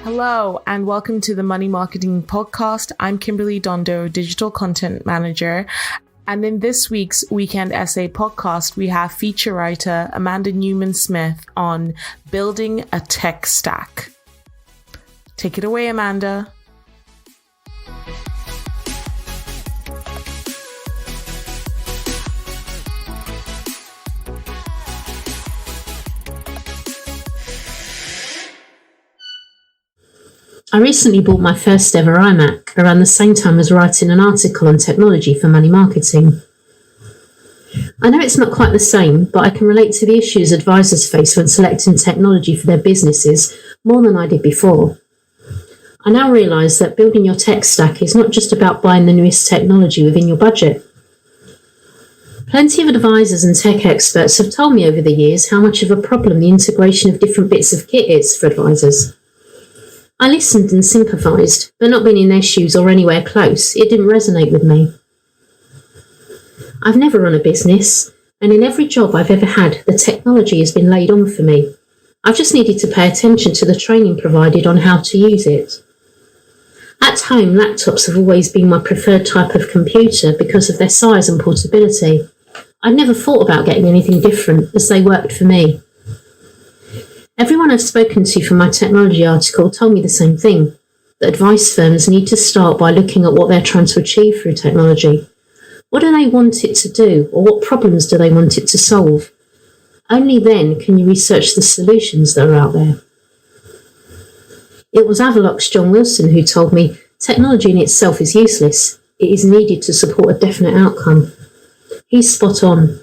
Hello and welcome to the Money Marketing Podcast. I'm Kimberly Dondo, Digital Content Manager. And in this week's Weekend Essay Podcast, we have feature writer Amanda Newman Smith on building a tech stack. Take it away, Amanda. I recently bought my first ever iMac around the same time as writing an article on technology for money marketing. I know it's not quite the same, but I can relate to the issues advisors face when selecting technology for their businesses more than I did before. I now realise that building your tech stack is not just about buying the newest technology within your budget. Plenty of advisors and tech experts have told me over the years how much of a problem the integration of different bits of kit is for advisors. I listened and sympathised, but not being in their shoes or anywhere close, it didn't resonate with me. I've never run a business, and in every job I've ever had, the technology has been laid on for me. I've just needed to pay attention to the training provided on how to use it. At home, laptops have always been my preferred type of computer because of their size and portability. I'd never thought about getting anything different, as they worked for me. Everyone I've spoken to for my technology article told me the same thing, that advice firms need to start by looking at what they're trying to achieve through technology. What do they want it to do, or what problems do they want it to solve? Only then can you research the solutions that are out there. It was Avalok's John Wilson who told me, technology in itself is useless. It is needed to support a definite outcome. He's spot on.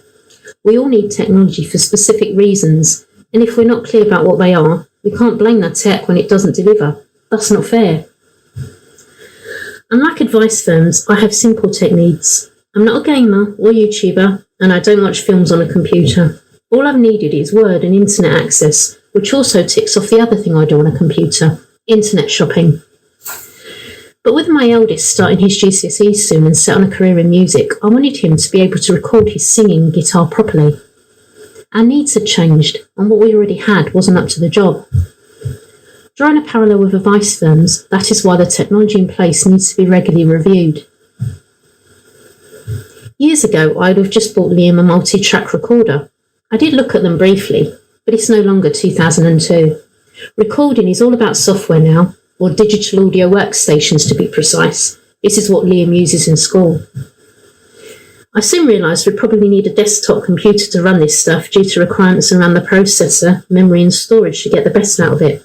We all need technology for specific reasons, and if we're not clear about what they are, we can't blame the tech when it doesn't deliver. That's not fair. Unlike advice firms, I have simple tech needs. I'm not a gamer or YouTuber, and I don't watch films on a computer. All I've needed is Word and internet access, which also ticks off the other thing I do on a computer, internet shopping. But with my eldest starting his GCSEs soon and set on a career in music, I wanted him to be able to record his singing and guitar properly. Our needs had changed, and what we already had wasn't up to the job. Drawing a parallel with advice firms, that is why the technology in place needs to be regularly reviewed. Years ago, I would have just bought Liam a multi-track recorder. I did look at them briefly, but it's no longer 2002. Recording is all about software now, or digital audio workstations to be precise. This is what Liam uses in school. I soon realised we'd probably need a desktop computer to run this stuff due to requirements around the processor, memory and storage to get the best out of it.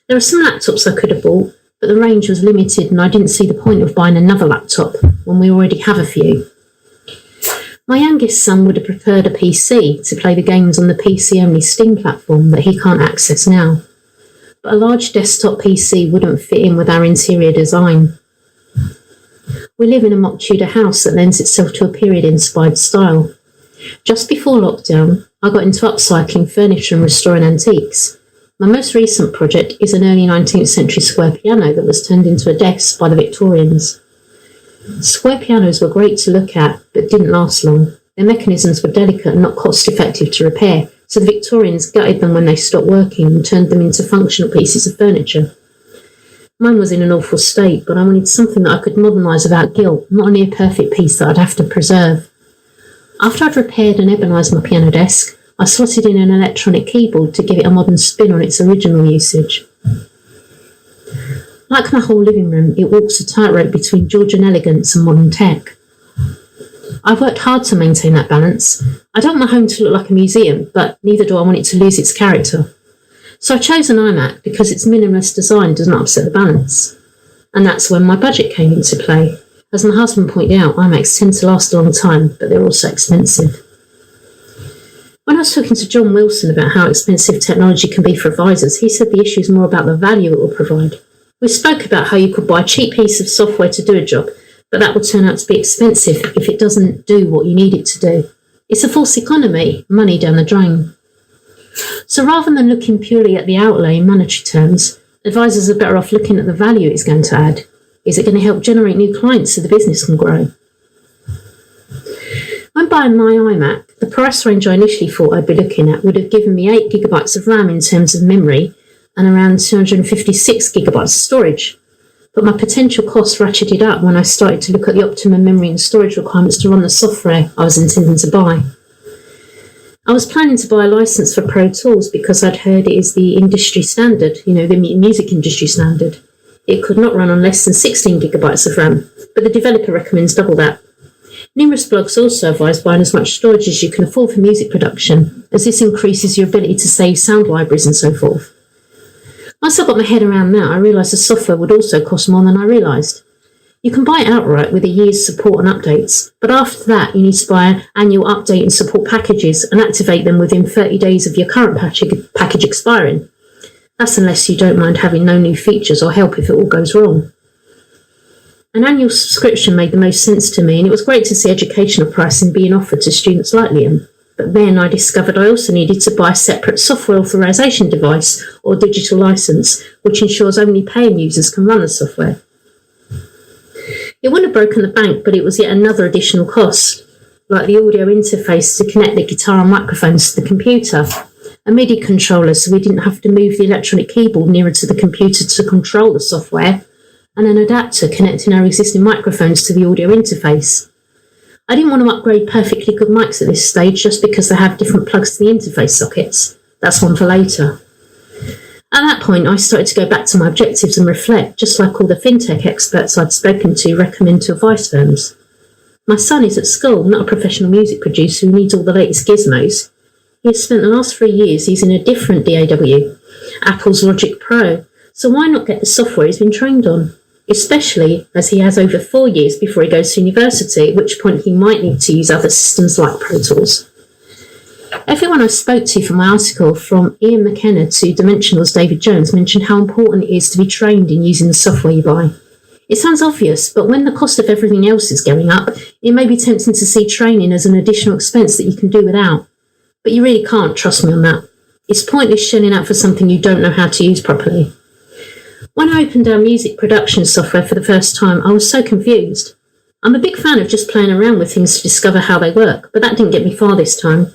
There are some laptops I could have bought, but the range was limited and I didn't see the point of buying another laptop when we already have a few. My youngest son would have preferred a PC to play the games on the PC-only Steam platform that he can't access now. But a large desktop PC wouldn't fit in with our interior design. We live in a mock Tudor house that lends itself to a period-inspired style. Just before lockdown, I got into upcycling furniture and restoring antiques. My most recent project is an early 19th century square piano that was turned into a desk by the Victorians. Square pianos were great to look at, but didn't last long. Their mechanisms were delicate and not cost-effective to repair, so the Victorians gutted them when they stopped working and turned them into functional pieces of furniture. Mine was in an awful state, but I wanted something that I could modernise without guilt, not a near-perfect piece that I'd have to preserve. After I'd repaired and ebonised my piano desk, I slotted in an electronic keyboard to give it a modern spin on its original usage. Like my whole living room, it walks a tightrope between Georgian elegance and modern tech. I've worked hard to maintain that balance. I don't want my home to look like a museum, but neither do I want it to lose its character. So I chose an iMac because its minimalist design does not upset the balance. And that's when my budget came into play. As my husband pointed out, iMacs tend to last a long time, but they're also expensive. When I was talking to John Wilson about how expensive technology can be for advisors, he said the issue is more about the value it will provide. We spoke about how you could buy a cheap piece of software to do a job, but that will turn out to be expensive if it doesn't do what you need it to do. It's a false economy, money down the drain. So rather than looking purely at the outlay in monetary terms, advisors are better off looking at the value it's going to add. Is it going to help generate new clients so the business can grow? When buying my iMac, the price range I initially thought I'd be looking at would have given me 8 GB of RAM in terms of memory, and around 256 gigabytes of storage. But my potential costs ratcheted up when I started to look at the optimum memory and storage requirements to run the software I was intending to buy. I was planning to buy a license for Pro Tools because I'd heard it is the industry standard, the music industry standard. It could not run on less than 16 gigabytes of RAM, but the developer recommends double that. Numerous blogs also advise buying as much storage as you can afford for music production, as this increases your ability to save sound libraries and so forth. Once I got my head around that, I realised the software would also cost more than I realised. You can buy it outright with a year's support and updates, but after that you need to buy annual update and support packages and activate them within 30 days of your current package expiring. That's unless you don't mind having no new features or help if it all goes wrong. An annual subscription made the most sense to me, and it was great to see educational pricing being offered to students like Liam. But then I discovered I also needed to buy a separate software authorization device or digital license, which ensures only paying users can run the software. It wouldn't have broken the bank, but it was yet another additional cost, like the audio interface to connect the guitar and microphones to the computer, a MIDI controller so we didn't have to move the electronic keyboard nearer to the computer to control the software, and an adapter connecting our existing microphones to the audio interface. I didn't want to upgrade perfectly good mics at this stage just because they have different plugs to the interface sockets. That's one for later. At that point, I started to go back to my objectives and reflect, just like all the fintech experts I'd spoken to recommend to advice firms. My son is at school, not a professional music producer who needs all the latest gizmos. He has spent the last 3 years using a different DAW, Apple's Logic Pro, so why not get the software he's been trained on? Especially as he has over 4 years before he goes to university, at which point he might need to use other systems like Pro Tools. Everyone I spoke to for my article, from Ian McKenna to Dimensional's David Jones, mentioned how important it is to be trained in using the software you buy. It sounds obvious, but when the cost of everything else is going up, it may be tempting to see training as an additional expense that you can do without. But you really can't, trust me on that. It's pointless shelling out for something you don't know how to use properly. When I opened our music production software for the first time, I was so confused. I'm a big fan of just playing around with things to discover how they work, but that didn't get me far this time.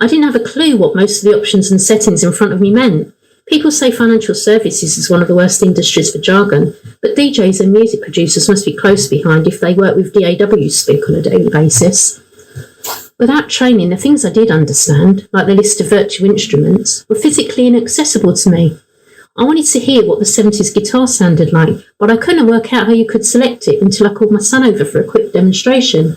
I didn't have a clue what most of the options and settings in front of me meant. People say financial services is one of the worst industries for jargon, but DJs and music producers must be close behind if they work with DAW speak on a daily basis. Without training, the things I did understand, like the list of virtual instruments, were physically inaccessible to me. I wanted to hear what the 70s guitar sounded like, but I couldn't work out how you could select it until I called my son over for a quick demonstration.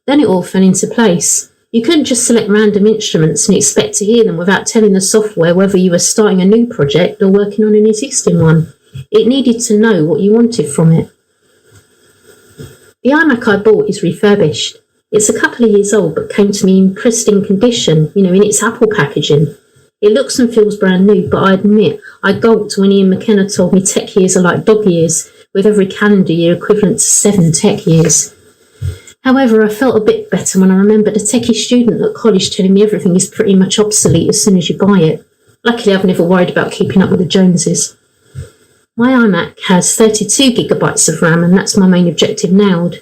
Then it all fell into place. You couldn't just select random instruments and expect to hear them without telling the software whether you were starting a new project or working on an existing one. It needed to know what you wanted from it. The iMac I bought is refurbished. It's a couple of years old but came to me in pristine condition, in its Apple packaging. It looks and feels brand new, but I admit I gulped when Ian McKenna told me tech years are like dog years, with every calendar year equivalent to 7 tech years. However, I felt a bit better when I remembered a techie student at college telling me everything is pretty much obsolete as soon as you buy it. Luckily, I've never worried about keeping up with the Joneses. My iMac has 32 gigabytes of RAM, and that's my main objective nailed.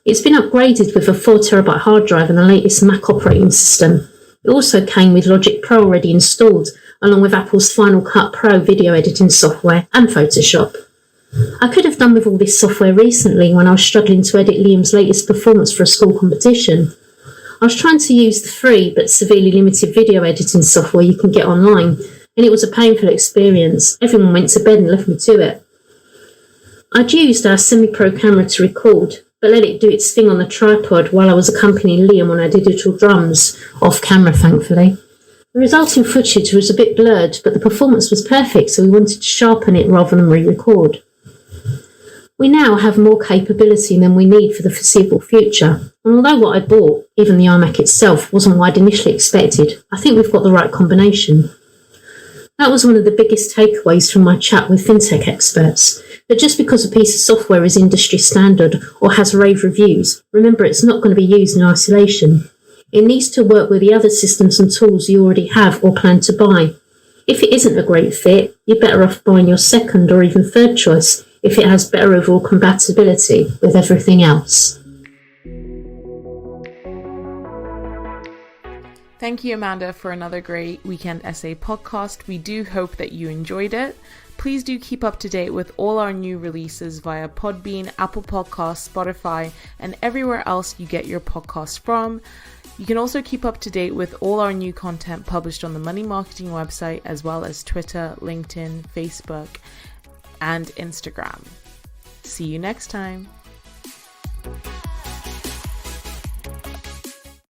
It's been upgraded with a 4TB hard drive and the latest Mac operating system. It also came with Logic Pro already installed, along with Apple's Final Cut Pro video editing software and Photoshop. I could have done with all this software recently when I was struggling to edit Liam's latest performance for a school competition. I was trying to use the free but severely limited video editing software you can get online, and it was a painful experience. Everyone went to bed and left me to it. I'd used our semi-pro camera to record, but let it do its thing on the tripod while I was accompanying Liam on our digital drums, off camera thankfully. The resulting footage was a bit blurred, but the performance was perfect, so we wanted to sharpen it rather than re-record. We now have more capability than we need for the foreseeable future, and although what I bought, even the iMac itself, wasn't what I'd initially expected, I think we've got the right combination. That was one of the biggest takeaways from my chat with fintech experts, that just because a piece of software is industry standard or has rave reviews, remember it's not going to be used in isolation. It needs to work with the other systems and tools you already have or plan to buy. If it isn't a great fit, you're better off buying your second or even third choice if it has better overall compatibility with everything else. Thank you, Amanda, for another great Weekend Essay podcast. We do hope that you enjoyed it. Please do keep up to date with all our new releases via Podbean, Apple Podcasts, Spotify, and everywhere else you get your podcasts from. You can also keep up to date with all our new content published on the Money Marketing website, as well as Twitter, LinkedIn, Facebook, and Instagram. See you next time.